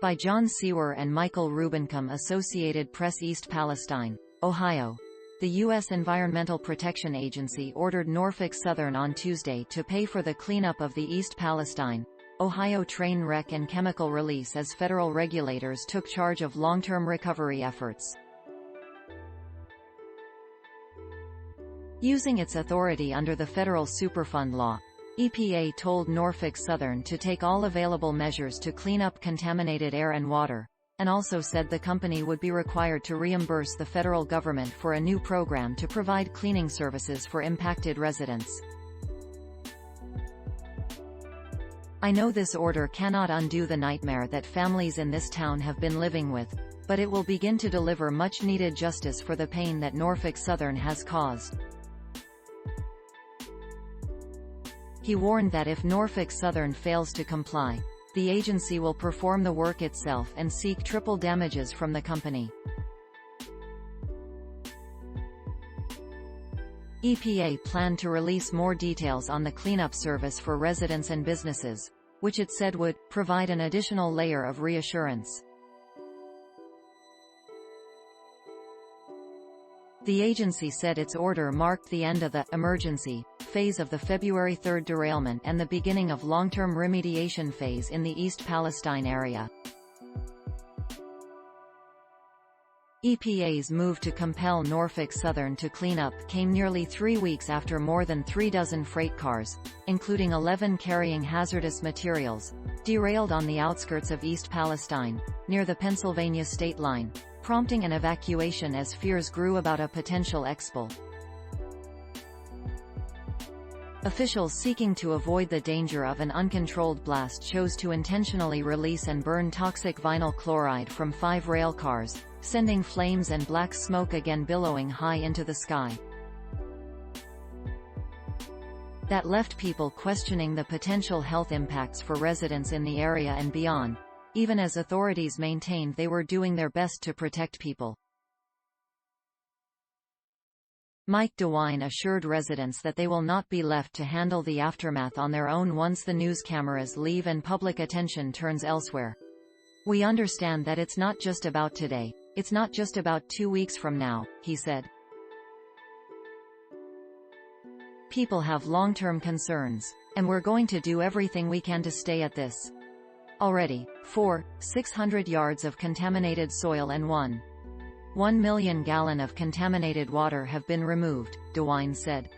By John Seewer and Michael Rubinkam, Associated Press. East Palestine, Ohio. The U.S. Environmental Protection Agency ordered Norfolk Southern on Tuesday to pay for the cleanup of the East Palestine, Ohio train wreck and chemical release as federal regulators took charge of long-term recovery efforts. Using its authority under the federal Superfund law, EPA told Norfolk Southern to take all available measures to clean up contaminated air and water, and also said the company would be required to reimburse the federal government for a new program to provide cleaning services for impacted residents. "I know this order cannot undo the nightmare that families in this town have been living with, but it will begin to deliver much-needed justice for the pain that Norfolk Southern has caused." He warned that if Norfolk Southern fails to comply, the agency will perform the work itself and seek triple damages from the company. EPA planned to release more details on the cleanup service for residents and businesses, which it said would provide an additional layer of reassurance. The agency said its order marked the end of the emergency phase of the February 3 derailment and the beginning of long-term remediation phase in the East Palestine area. EPA's move to compel Norfolk Southern to clean up came nearly 3 weeks after more than 3 dozen freight cars, including 11 carrying hazardous materials, derailed on the outskirts of East Palestine, near the Pennsylvania state line, prompting an evacuation as fears grew about a potential expel. Officials seeking to avoid the danger of an uncontrolled blast chose to intentionally release and burn toxic vinyl chloride from 5 rail cars, sending flames and black smoke again billowing high into the sky. That left people questioning the potential health impacts for residents in the area and beyond, even as authorities maintained they were doing their best to protect people. Mike DeWine assured residents that they will not be left to handle the aftermath on their own once the news cameras leave and public attention turns elsewhere. "We understand that it's not just about today, it's not just about 2 weeks from now," he said. "People have long-term concerns, and we're going to do everything we can to stay at this. Already, 600 yards of contaminated soil and 1 million gallon of contaminated water have been removed," DeWine said.